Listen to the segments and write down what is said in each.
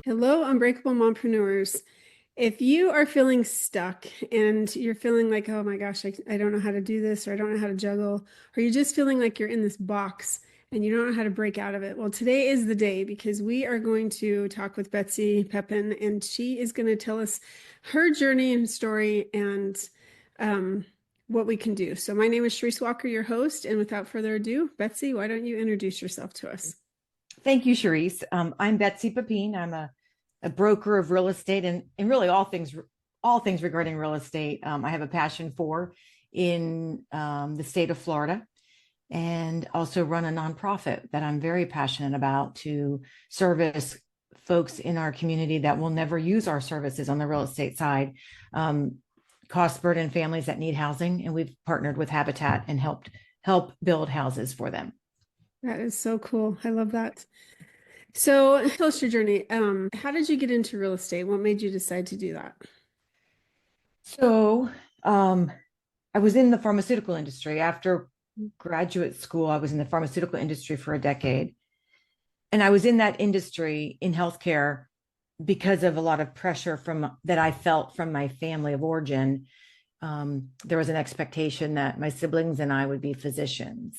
Hello, Unbreakable Mompreneurs. If you are feeling stuck and you're feeling like, oh my gosh, I don't know how to do this, or I don't know how to juggle, or you're just feeling like you're in this box and you don't know how to break out of it, well, today is the day because we are going to talk with Betsy Pepine, and she is going to tell us her journey and story and what we can do. So, my name is Charisse Walker, your host, and without further ado, Betsy, why don't you introduce yourself to us? Thank you, Charisse. I'm Betsy Pepine. I'm a broker of real estate and really all things regarding real estate. I have a passion for in the state of Florida, and also run a nonprofit that I'm very passionate about to service folks in our community that will never use our services on the real estate side, cost burden families that need housing, and we've partnered with Habitat and help build houses for them. That is so cool. I love that. So tell us your journey. How did you get into real estate? What made you decide to do that? So I was in the pharmaceutical industry. After graduate school, I was in the pharmaceutical industry for a decade. And I was in that industry in healthcare because of a lot of pressure that I felt from my family of origin. There was an expectation that my siblings and I would be physicians.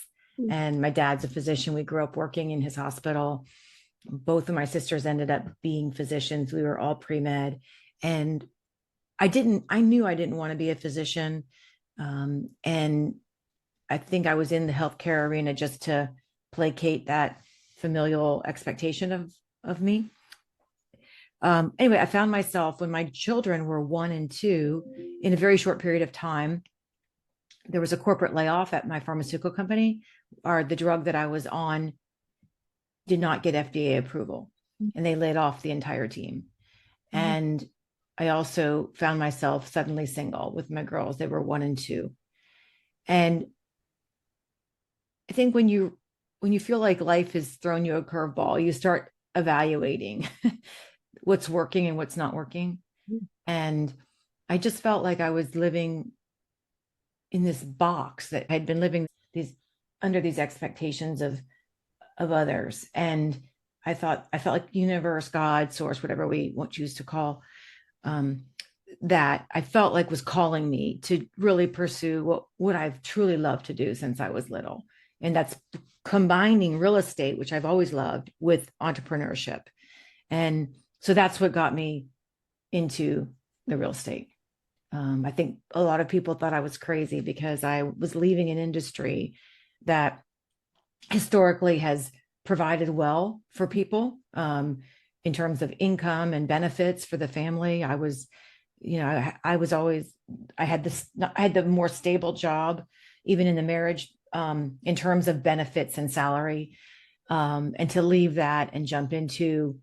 And my dad's a physician. We grew up working in his hospital. Both of my sisters ended up being physicians. We were all pre-med. And I knew I didn't want to be a physician. And I think I was in the healthcare arena just to placate that familial expectation of me. Anyway, I found myself when my children were 1 and 2 in a very short period of time. There was a corporate layoff at my pharmaceutical company, or the drug that I was on did not get FDA approval, and they laid off the entire team. And I also found myself suddenly single with my girls. They were 1 and 2. And I think when you feel like life has thrown you a curveball, you start evaluating what's working and what's not working. And I just felt like I was living in this box, that I'd been living under these expectations of others. And I felt like universe, God, source, whatever we want choose to call that, I felt like was calling me to really pursue what I've truly loved to do since I was little. And that's combining real estate, which I've always loved, with entrepreneurship. And so that's what got me into the real estate. I think a lot of people thought I was crazy because I was leaving an industry that historically has provided well for people in terms of income and benefits for the family. I had the more stable job, even in the marriage, in terms of benefits and salary, and to leave that and jump into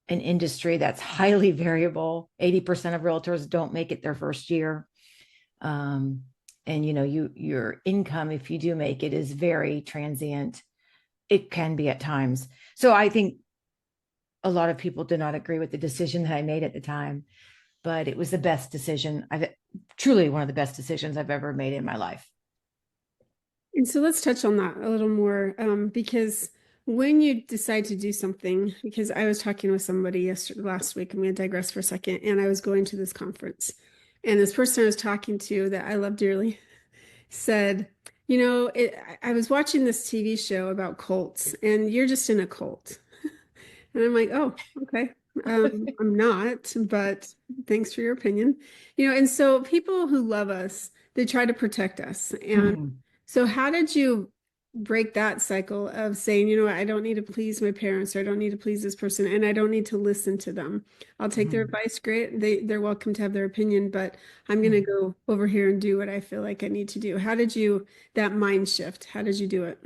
an industry that's highly variable. 80% of realtors don't make it their first year. And your income, if you do make it, is very transient. It can be at times. So I think a lot of people did not agree with the decision that I made at the time, but it was the best decision. Truly one of the best decisions I've ever made in my life. And so let's touch on that a little more, because when you decide to do something, because I was talking with somebody last week, I'm going to digress for a second, and I was going to this conference, and this person I was talking to that I love dearly said, I was watching this TV show about cults, and you're just in a cult. And I'm like, oh, okay. I'm not, but thanks for your opinion. And so people who love us, they try to protect us. And so how did you break that cycle of saying, I don't need to please my parents, or I don't need to please this person, and I don't need to listen to them. I'll take their advice. Great. They're welcome to have their opinion, but I'm going to go over here and do what I feel like I need to do. How did that mind shift? How did you do it?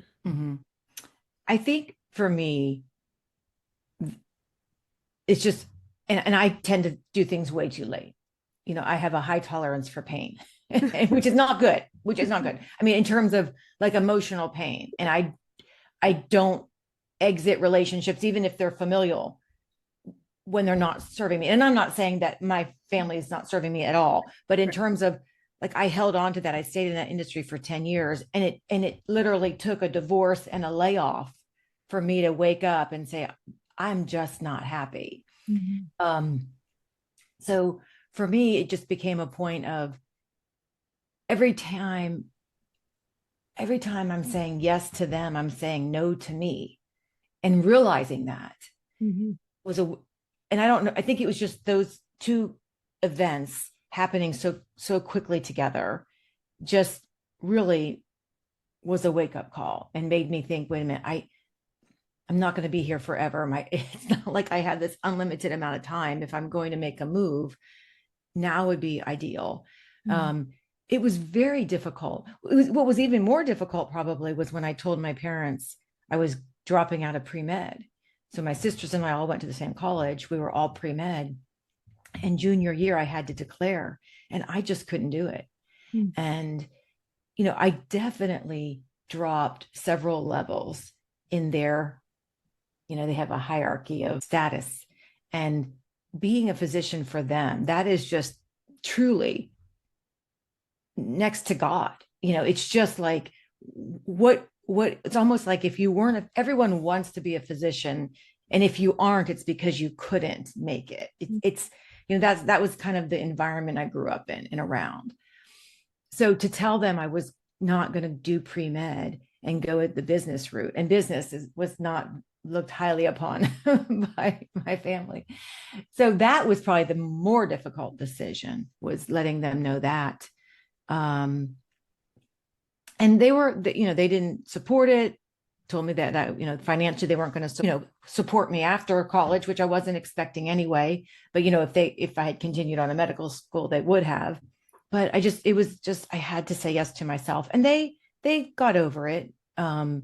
I think for me, it's just, and I tend to do things way too late. I have a high tolerance for pain, which is not good, I mean, in terms of like emotional pain. And I don't exit relationships, even if they're familial, when they're not serving me. And I'm not saying that my family is not serving me at all, but in terms of, like, I held on to that. I stayed in that industry for 10 years, and it literally took a divorce and a layoff for me to wake up and say, I'm just not happy. Mm-hmm. So for me, it just became a point of every time, every time I'm saying yes to them, I'm saying no to me. And realizing that Mm-hmm. was and I don't know, I think it was just those two events happening so quickly together, just really was a wake-up call and made me think, wait a minute, I'm not going to be here forever. It's not like I had this unlimited amount of time. If I'm going to make a move, now would be ideal. Mm-hmm. It was very difficult. What was even more difficult probably was when I told my parents I was dropping out of pre-med. So my sisters and I all went to the same college. We were all pre-med. And junior year, I had to declare, and I just couldn't do it. And, I definitely dropped several levels in their, they have a hierarchy of status. And being a physician for them, that is just truly next to God. It's just like what it's almost like if you weren't, everyone wants to be a physician. And if you aren't, it's because you couldn't make it. It's, that was kind of the environment I grew up in and around. So to tell them I was not going to do pre-med and go at the business route, and business was not looked highly upon by my family. So that was probably the more difficult decision, was letting them know that. And they were, they didn't support it, told me that financially they weren't going to, support me after college, which I wasn't expecting anyway. But, if I had continued on a medical school, they would have. But I had to say yes to myself, and they got over it. And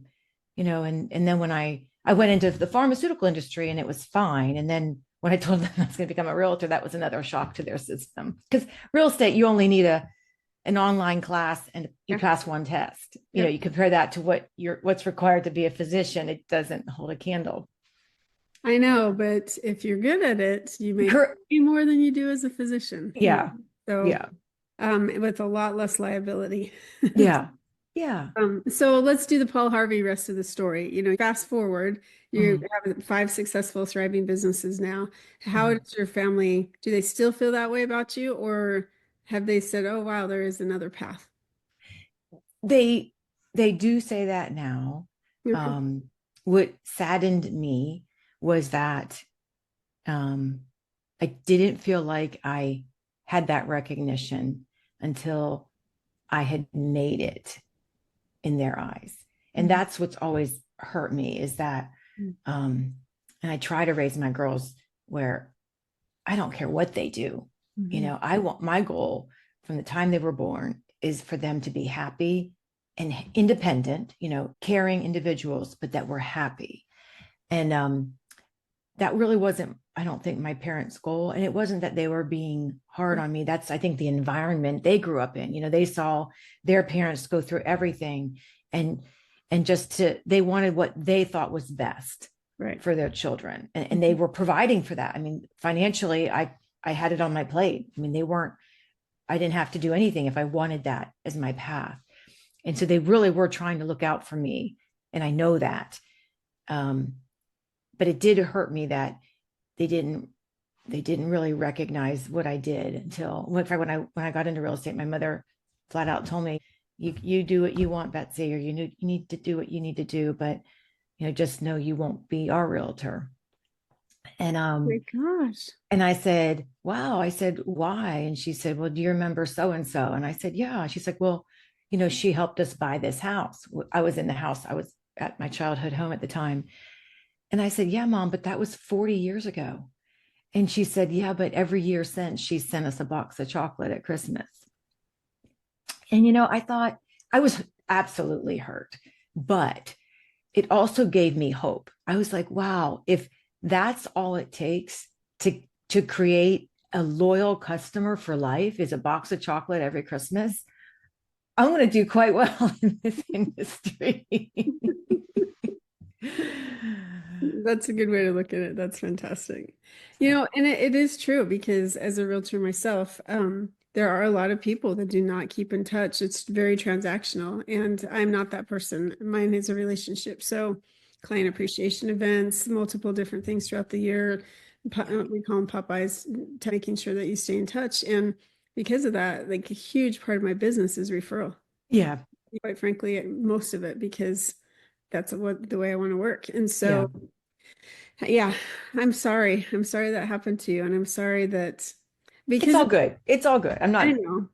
then when I went into the pharmaceutical industry, and it was fine. And then when I told them I was going to become a realtor, that was another shock to their system, because real estate, you only need an online class and you pass one test. You compare that to what's required to be a physician, it doesn't hold a candle. I know, but if you're good at it, you may pay more than you do as a physician. Yeah. So, yeah. With a lot less liability. Yeah. Yeah. So let's do the Paul Harvey rest of the story. Fast forward, you have 5 successful, thriving businesses now. How does your family, do they still feel that way about you, or have they said, oh, wow, there is another path? They do say that now. Okay. What saddened me was that I didn't feel like I had that recognition until I had made it in their eyes. And that's what's always hurt me, is that, and I try to raise my girls where I don't care what they do. I want, my goal from the time they were born is for them to be happy and independent, caring individuals, but that we're happy. And that really wasn't, I don't think, my parents' goal. And it wasn't that they were being hard on me. That's, I think, the environment they grew up in. They saw their parents go through everything, and they wanted what they thought was best for their children. And they were providing for that. I mean, financially, I had it on my plate. I mean, I didn't have to do anything if I wanted that as my path. And so they really were trying to look out for me. And I know that. But it did hurt me that they didn't really recognize what I did until when I got into real estate. My mother flat out told me, you do what you want, Betsy, or you need to do what you need to do, but just know you won't be our realtor. And Oh my gosh. and I said, wow. I said, why? And she said, well, do you remember so and so? And I said, yeah. She's like, well, she helped us buy this house. I was in the house. I was at my childhood home at the time. And I said, yeah, Mom, but that was 40 years ago. And she said, yeah, but every year since, she sent us a box of chocolate at Christmas. And, I thought, I was absolutely hurt, but it also gave me hope. I was like, wow, if that's all it takes to create a loyal customer for life, is a box of chocolate every Christmas, I'm going to do quite well in this industry. That's a good way to look at it. That's fantastic. And it is true, because as a realtor myself, there are a lot of people that do not keep in touch. It's very transactional, and I'm not that person. Mine is a relationship. So client appreciation events, multiple different things throughout the year. We call them Popeyes, making sure that you stay in touch. And because of that, like a huge part of my business is referral. Yeah. Quite frankly, most of it, because that's what the way I want to work. And Yeah. so, yeah, I'm sorry. I'm sorry that happened to you. And I'm sorry that It's because all good. It's all good. I'm I not. know,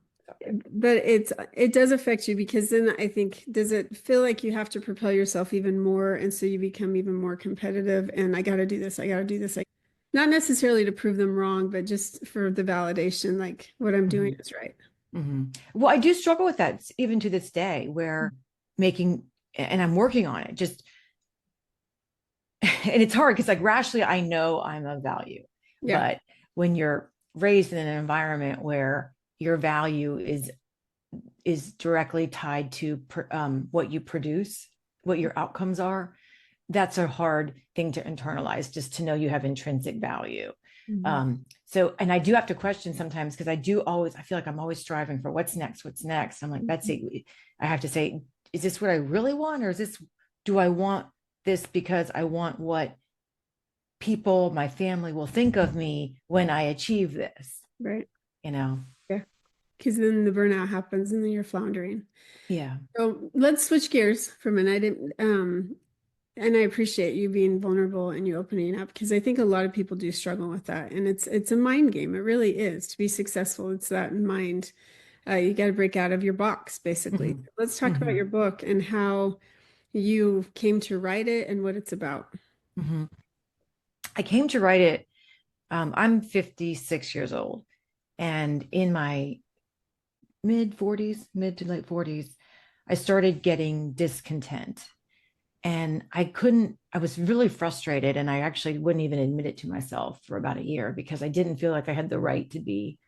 but it does affect you, because then I think, does it feel like you have to propel yourself even more? And so you become even more competitive, and I got to do this. I got to do this. Like, not necessarily to prove them wrong, but just for the validation, like what I'm doing Mhm. is right. Well, I do struggle with that even to this day, where making, and I'm working on it, just, and it's hard because like rationally, I know I'm of value, Yeah. but when you're raised in an environment where your value is directly tied to what you produce, what your outcomes are, that's a hard thing to internalize, just to know you have intrinsic value. Mhm. So, and I do have to question sometimes, because I feel like I'm always striving for what's next, what's next. I'm like, Mhm. Betsy, I have to say, is this what I really want? Or do I want this because I want what people, my family will think of me when I achieve this, Right. you know? Yeah. Because then the burnout happens and then you're floundering. Yeah. So let's switch gears for a minute. I didn't, and I appreciate you being vulnerable and you opening up, because I think a lot of people do struggle with that. And it's a mind game. It really is. To be successful, it's that mind. You got to break out of your box, basically. Mhm. Let's talk about Mhm. your book and how you came to write it and what it's about. Mhm. I came to write it. I'm 56 years old, and in my mid to late 40s, I started getting discontent. And I was really frustrated. And I actually wouldn't even admit it to myself for about a year, because I didn't feel like I had the right to be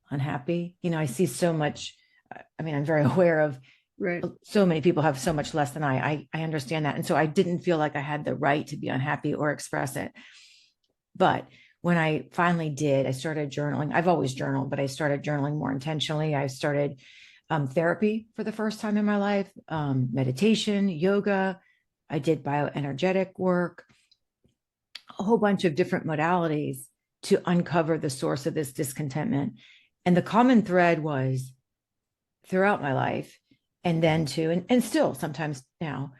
unhappy. I see so much. I mean, I'm very aware of Right. so many people have so much less than I understand that. And so I didn't feel like I had the right to be unhappy or express it. But when I finally did, I started journaling. I've always journaled, but I started journaling more intentionally. I started therapy for the first time in my life, meditation, yoga. I did bioenergetic work, a whole bunch of different modalities to uncover the source of this discontentment. And the common thread was throughout my life, and then too, and still sometimes now,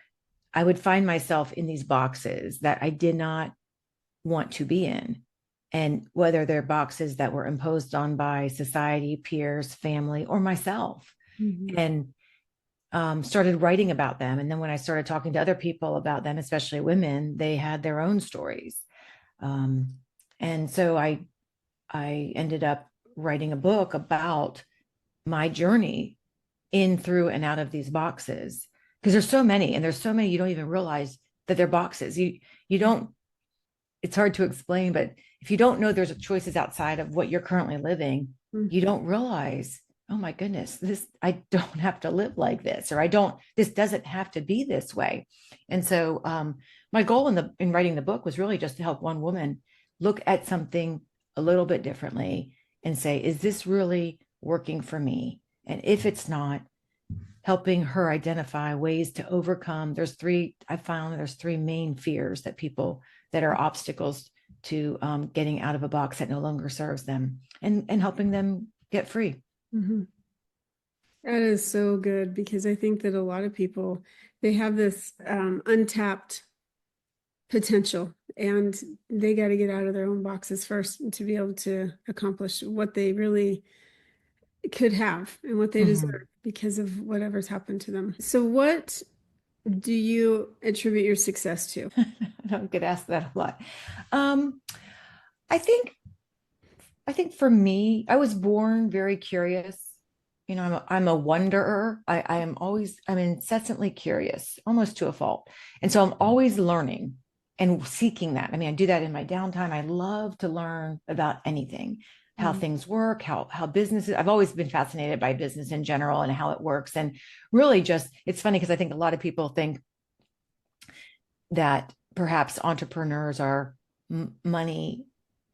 I would find myself in these boxes that I did not want to be in. And whether they're boxes that were imposed on by society, peers, family, or myself, Mhm. and started writing about them. And then when I started talking to other people about them, especially women, they had their own stories. Um, and so I ended up writing a book about my journey in, through, and out of these boxes, because there's so many, and there's so many you don't even realize that they're boxes. You don't, it's hard to explain, but if you don't know there's choices outside of what you're currently living, you don't realize, oh my goodness, I don't have to live like this, or this doesn't have to be this way. And so my goal in writing the book was really just to help one woman look at something a little bit differently and say, is this really working for me? And if it's not, helping her identify ways to overcome. I found there's three main fears that are obstacles to getting out of a box that no longer serves them, and helping them get free. Mhm. That is so good, because I think that a lot of people, they have this untapped potential, and they got to get out of their own boxes first to be able to accomplish what they really could have and what they Mm-hmm. deserve because of whatever's happened to them. So what do you attribute your success to? I don't get asked that a lot. Um, I think I think for me, I was born very curious. I'm a wonderer. I'm incessantly curious, almost to a fault. And so I'm always learning and seeking that. I mean, I do that in my downtime. I love to learn about anything, how Mhm. things work, how businesses, I've always been fascinated by business in general and how it works. And really just, it's funny because I think a lot of people think that perhaps entrepreneurs are money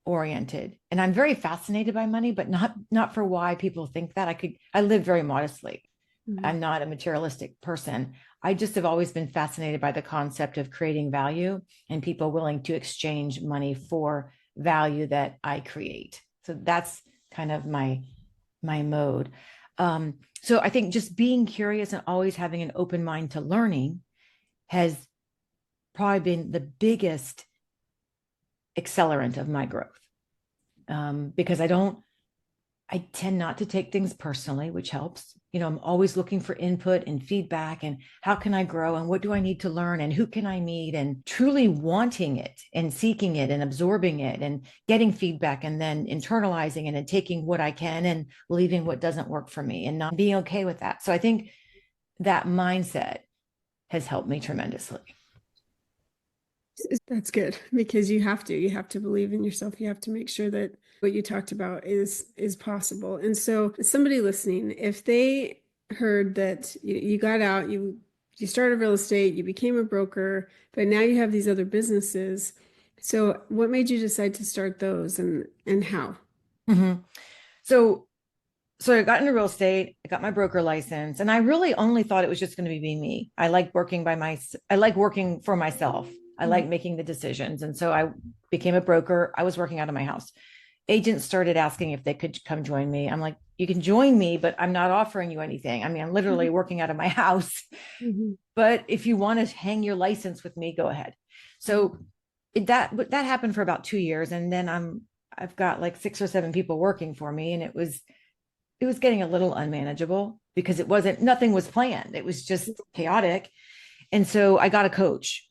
oriented, and I'm very fascinated by money, but not for why people think that. I live very modestly, Mhm. I'm not a materialistic person. I just have always been fascinated by the concept of creating value and people willing to exchange money for value that I create. So that's kind of my mode. So I think just being curious and always having an open mind to learning has probably been the biggest accelerant of my growth. Because I tend not to take things personally, which helps. I'm always looking for input and feedback and how can I grow and what do I need to learn and who can I meet, and truly wanting it and seeking it and absorbing it and getting feedback and then internalizing it and taking what I can and leaving what doesn't work for me and not being okay with that. So I think that mindset has helped me tremendously. That's good because you have to believe in yourself. You have to make sure that what you talked about is possible. And so somebody listening, if they heard that you got out, you started real estate, you became a broker, but now you have these other businesses. So what made you decide to start those and how? Mm-hmm. So I got into real estate, I got my broker license, and I really only thought it was just going to be me. I like working for myself. I like making the decisions. And so I became a broker. I was working out of my house. Agents started asking if they could come join me. I'm like, you can join me, but I'm not offering you anything. I mean, I'm literally working out of my house. Mhm. But if you want to hang your license with me, go ahead. So that happened for about 2 years. And then I've got like 6 or 7 people working for me. And it was getting a little unmanageable because nothing was planned. It was just chaotic. And so I got a coach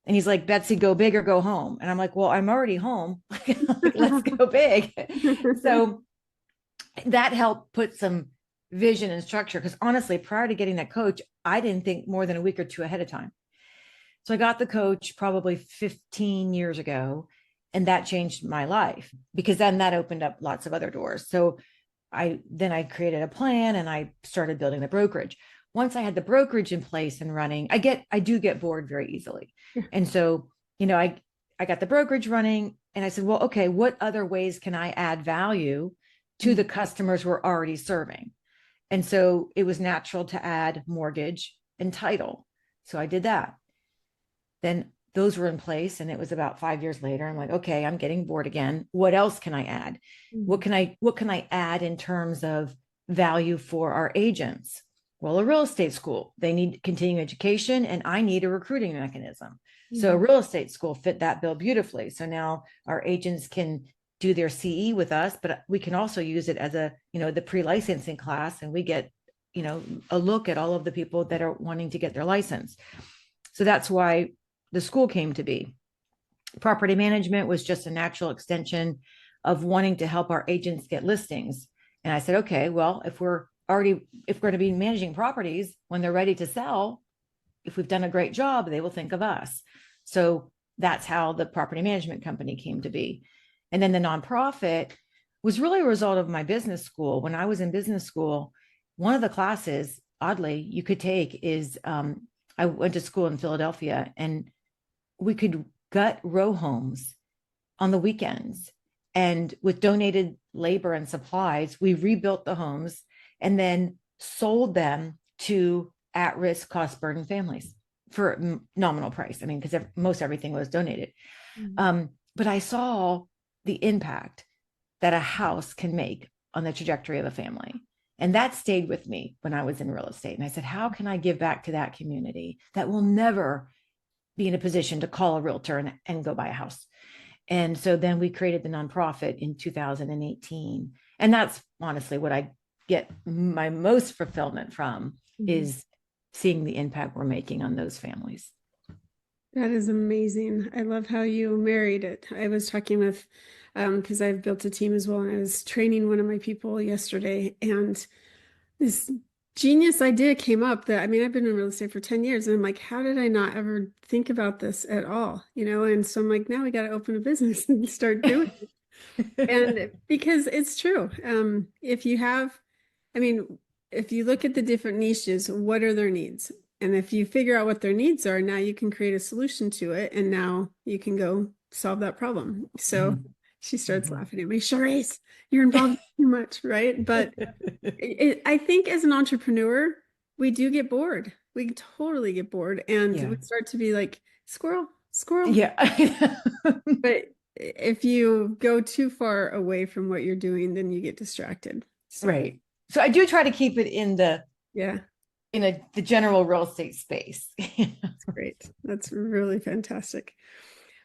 and he's like, Betsy, go big or go home. And I'm like, well, I'm already home. Like, let's go big. So that helped put some vision and structure. Because honestly, prior to getting that coach, I didn't think more than a week or two ahead of time. So I got the coach probably 15 years ago. And that changed my life because then that opened up lots of other doors. So I created a plan and I started building the brokerage. Once I had the brokerage in place and running, I do get bored very easily. And so, I got the brokerage running and I said, well, okay, what other ways can I add value to the customers we're already serving? And so it was natural to add mortgage and title. So I did that. Then those were in place. And it was about 5 years later. I'm like, okay, I'm getting bored again. What else can I add? What can I add in terms of value for our agents? Well, a real estate school, they need continuing education and I need a recruiting mechanism. So a real estate school fit that bill beautifully. So now our agents can do their CE with us, but we can also use it as the pre-licensing class and we get, a look at all of the people that are wanting to get their license. So that's why the school came to be. Property management was just a natural extension of wanting to help our agents get listings. And I said, okay, well, if we're going to be managing properties when they're ready to sell, if we've done a great job, they will think of us. So that's how the property management company came to be. And then the nonprofit was really a result of my business school. When I was in business school, one of the classes, oddly, you could take is I went to school in Philadelphia and we could gut row homes on the weekends. And with donated labor and supplies, we rebuilt the homes and then sold them to at-risk cost burden families for nominal price. I mean, because most everything was donated. But I saw the impact that a house can make on the trajectory of a family. And that stayed with me when I was in real estate. And I said, how can I give back to that community that will never be in a position to call a realtor and go buy a house? And so then we created the nonprofit in 2018. And that's honestly what I get my most fulfillment from is seeing the impact we're making on those families. That is amazing. I love how you married it. I was talking with, because I've built a team as well, and I was training one of my people yesterday, and this genius idea came up that, I mean, I've been in real estate for 10 years, and I'm like, how did I not ever think about this at all? And so I'm like, now we got to open a business and start doing it. And because it's true. If you have, I mean, if you look at the different niches, what are their needs? And if you figure out what their needs are, now you can create a solution to it. And now you can go solve that problem. So she starts laughing at me. Charisse, you're involved too much, right? But I think as an entrepreneur, we do get bored. We totally get bored, and Yeah. we start to be like squirrel, squirrel. Yeah. But if you go too far away from what you're doing, then you get distracted. So Right. So I do try to keep it yeah, the general real estate space. that's great. That's really fantastic.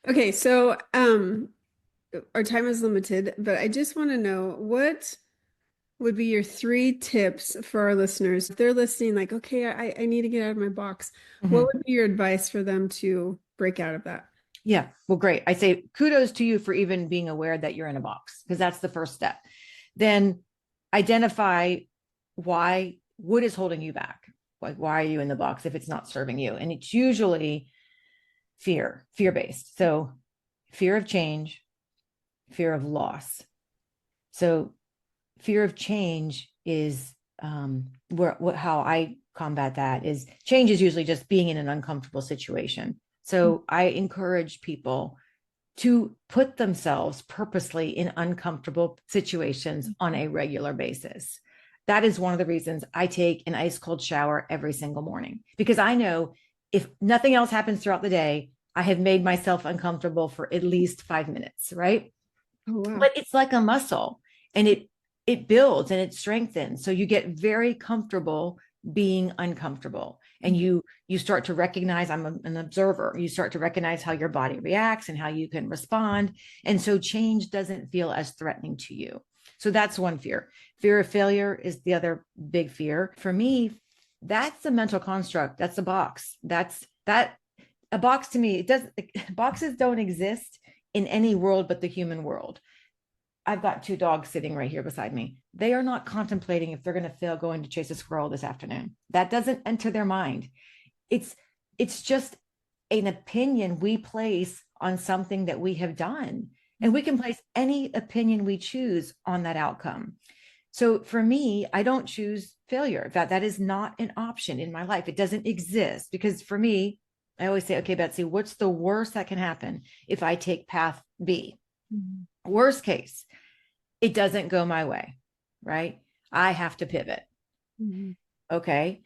Okay, so our time is limited, but I just want to know what would be your three tips for our listeners? If they're listening, like, okay, I need to get out of my box. What Mhm. would be your advice for them to break out of that? Yeah. Well, great. I say kudos to you for even being aware that you're in a box, because that's the first step. Then identify what is holding you back. Like, why are you in the box if it's not serving you? And it's usually fear based. So, fear of change, fear of loss. So, fear of change is how I combat that is change is usually just being in an uncomfortable situation. So I encourage people to put themselves purposely in uncomfortable situations on a regular basis. That is one of the reasons I take an ice cold shower every single morning, because I know if nothing else happens throughout the day, I have made myself uncomfortable for at least 5 minutes, right? Oh, wow. But it's like a muscle, and it builds and it strengthens. So you get very comfortable being uncomfortable, and you start to recognize, an observer. You start to recognize how your body reacts and how you can respond. And so change doesn't feel as threatening to you. So that's one fear. Fear of failure is the other big fear. For me, that's a mental construct. That's a box. That's that a box to me. It doesn't Boxes don't exist in any world but the human world. I've got two dogs sitting right here beside me. They are not contemplating if they're going to fail going to chase a squirrel this afternoon. That doesn't enter their mind. It's it's just an opinion we place on something that we have done. And we can place any opinion we choose on that outcome. So for me, I don't choose failure. That is not an option in my life. It doesn't exist, because for me, I always say, okay, Betsy, what's the worst that can happen if I take path B? Mm-hmm. Worst case, it doesn't go my way, right? I have to pivot. Mm-hmm. Okay.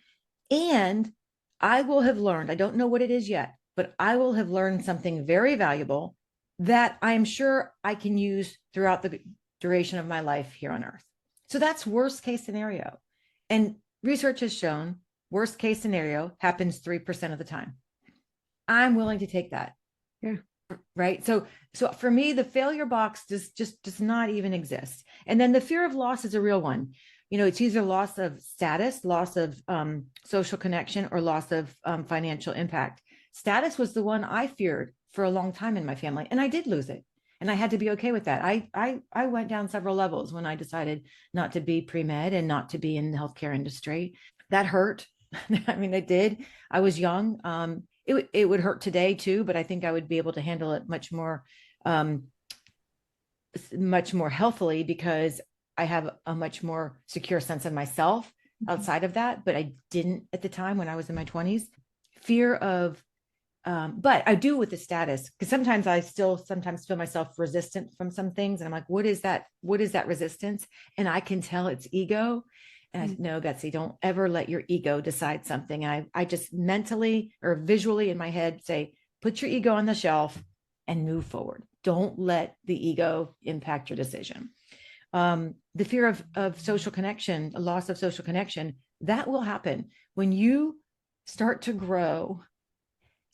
And I will have learned, I don't know what it is yet, but I will have learned something very valuable that I'm sure I can use throughout the duration of my life here on earth. So that's worst case scenario. And research has shown worst case scenario happens 3% of the time. I'm willing to take that. Yeah. Right. So for me, the failure box does not even exist. And then the fear of loss is a real one. It's either loss of status, loss of social connection, or loss of financial impact. Status was the one I feared for a long time in my family, and I did lose it. And I had to be okay with that. I went down several levels when I decided not to be pre-med and not to be in the healthcare industry. That hurt. I mean, it did. I was young. It would hurt today too, but I think I would be able to handle it um, much more healthily, because I have a much more secure sense of myself outside of that. But I didn't at the time when I was in my 20s. Fear of, but I do with the status, because sometimes I still sometimes feel myself resistant from some things. And I'm like, what is that? What is that resistance? And I can tell it's ego. And I said, no, Betsy, don't ever let your ego decide something. And I just mentally or visually in my head say, put your ego on the shelf and move forward. Don't let the ego impact your decision. The fear of social connection, a loss of social connection, that will happen when you start to grow.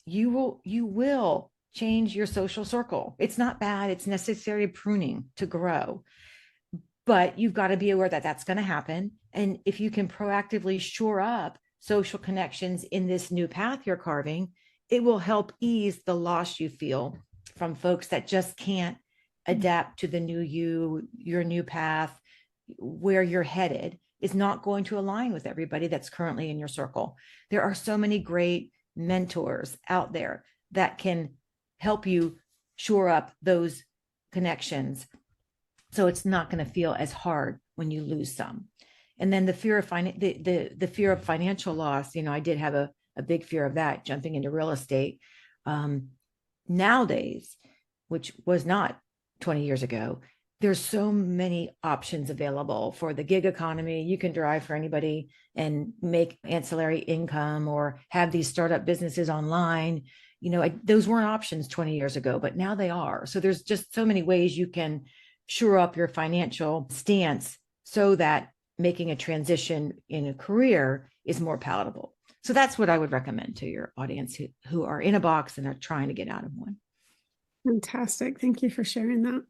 You will change your social circle. It's not bad. It's necessary pruning to grow. But you've got to be aware that that's going to happen. And if you can proactively shore up social connections in this new path you're carving, it will help ease the loss you feel from folks that just can't adapt to the new you, your new path, where you're headed is not going to align with everybody that's currently in your circle. There are so many great mentors out there that can help you shore up those connections, so it's not going to feel as hard when you lose some. And then the fear of the fear of financial loss. I did have a big fear of that jumping into real estate. Nowadays, which was not 20 years ago, there's so many options available for the gig economy. You can drive for anybody and make ancillary income or have these startup businesses online. Those weren't options 20 years ago, but now they are. So there's just so many ways you can shore up your financial stance so that making a transition in a career is more palatable. So that's what I would recommend to your audience who are in a box and are trying to get out of one. Fantastic. Thank you for sharing that.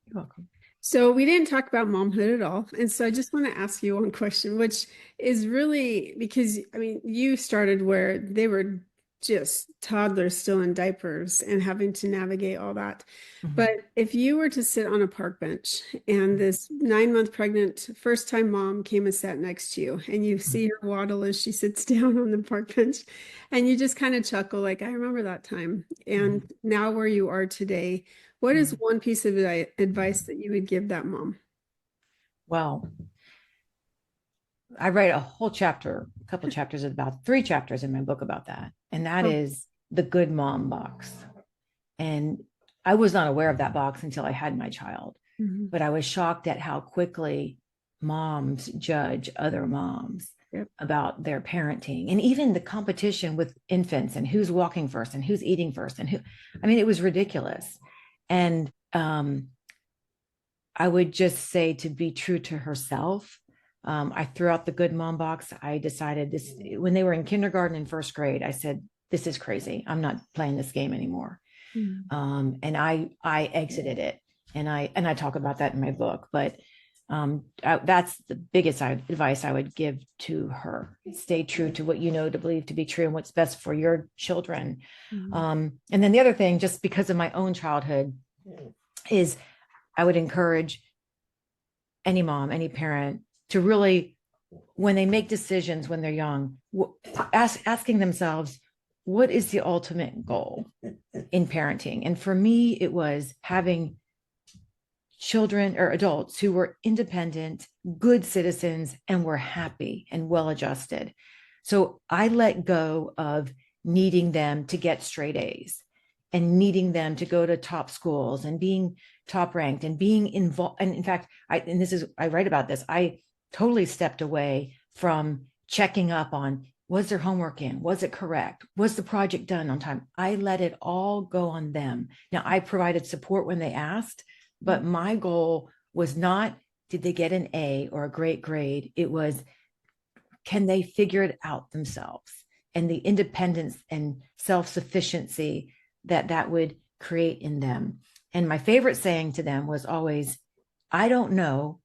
You're welcome. So we didn't talk about momhood at all. And so I just want to ask you one question, which is really because, I mean, you started where they were just toddlers still in diapers and having to navigate all that. Mm-hmm. But if you were to sit on a park bench and this 9-month pregnant first time mom came and sat next to you and you see her waddle as she sits down on the park bench and you just kind of chuckle like, I remember that time. And now where you are today, what is one piece of advice that you would give that mom? Well, I write a whole chapter, a couple of chapters, about 3 chapters in my book about that. And that is the good mom box. And I was not aware of that box until I had my child, but I was shocked at how quickly moms judge other moms about their parenting, and even the competition with infants and who's walking first and who's eating first and it was ridiculous. And I would just say to be true to herself. I threw out the good mom box. I decided this when they were in kindergarten and first grade. I said, this is crazy. I'm not playing this game anymore. And I exited it. And I talk about that in my book, but that's the biggest advice I would give to her. Stay true to what you know to believe to be true and what's best for your children. And then the other thing, just because of my own childhood, is I would encourage any mom, any parent to really, when they make decisions when they're young, asking themselves, what is the ultimate goal in parenting? And for me, it was having children or adults who were independent, good citizens, and were happy and well-adjusted. So I let go of needing them to get straight A's and needing them to go to top schools and being top ranked and being involved. And in fact, I write about this. I totally stepped away from checking up on, was their homework in? Was it correct? Was the project done on time? I let it all go on them. Now, I provided support when they asked, but my goal was not, did they get an A or a great grade? It was, can they figure it out themselves? And the independence and self-sufficiency that would create in them. And my favorite saying to them was always, I don't know,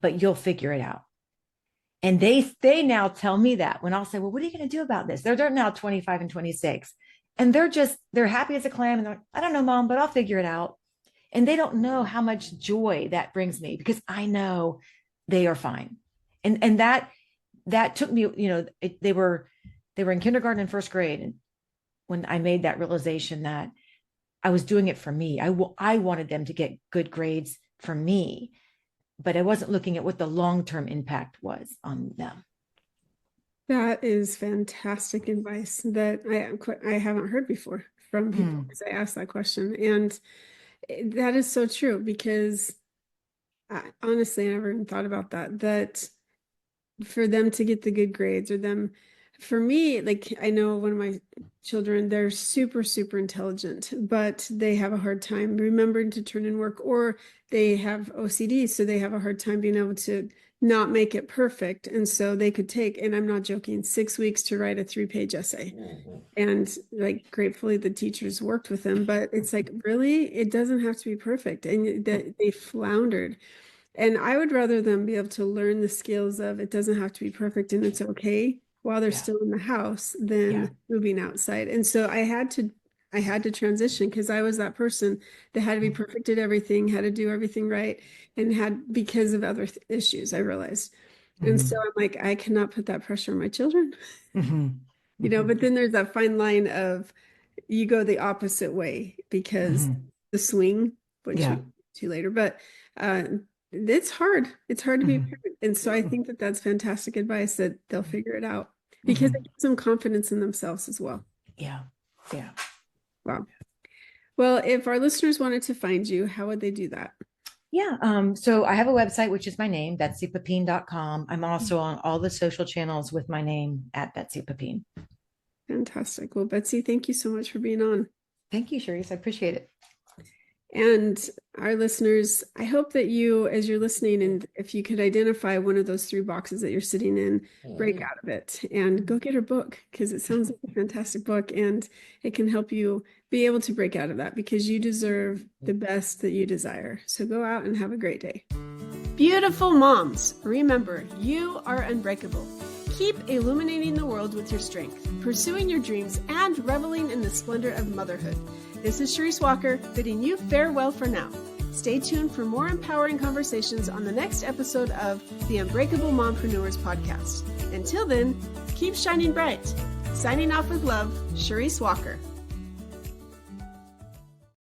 but you'll figure it out. And they now tell me that when I'll say, well, what are you going to do about this? They're now 25 and 26. And they're happy as a clam. And they're like, I don't know, Mom, but I'll figure it out. And they don't know how much joy that brings me because I know they are fine. And that took me, they were in kindergarten and first grade. And when I made that realization that I was doing it for me, I wanted them to get good grades for me, but I wasn't looking at what the long-term impact was on them. That is fantastic advice that I haven't heard before from people because I asked that question. And that is so true because honestly, I never even thought about that for them to get the good grades for me, like I know one of my children, they're super, super intelligent, but they have a hard time remembering to turn in work, or they have OCD. So they have a hard time being able to not make it perfect. And so they could take, and I'm not joking, 6 weeks to write a 3-page essay. And like, gratefully the teachers worked with them, but it's like, really, it doesn't have to be perfect. And they floundered. And I would rather them be able to learn the skills of it doesn't have to be perfect and it's okay while they're still in the house than moving outside. And so I had to transition because I was that person that had to be perfect at everything, had to do everything right, and had because of other issues, I realized. And so I'm like, I cannot put that pressure on my children. But then there's that fine line of you go the opposite way because the swing, which we'll get to later, but it's hard. It's hard to be perfect. And so I think that that's fantastic advice that they'll figure it out because it gives them confidence in themselves as well. Yeah. Wow. Well, if our listeners wanted to find you, how would they do that? Yeah. So I have a website, which is my name, betsypepine.com. I'm also on all the social channels with my name at Betsy Pepine. Fantastic. Well, Betsy, thank you so much for being on. Thank you, Charisse. I appreciate it. And our listeners, I hope that you, as you're listening, and if you could identify one of those 3 boxes that you're sitting in, break out of it and go get her book, because it sounds like a fantastic book and it can help you be able to break out of that, because you deserve the best that you desire. So go out and have a great day. Beautiful moms, remember, you are unbreakable. Keep illuminating the world with your strength, pursuing your dreams, and reveling in the splendor of motherhood. This is Charisse Walker, bidding you farewell for now. Stay tuned for more empowering conversations on the next episode of the Unbreakable Mompreneurs podcast. Until then, keep shining bright. Signing off with love, Charisse Walker.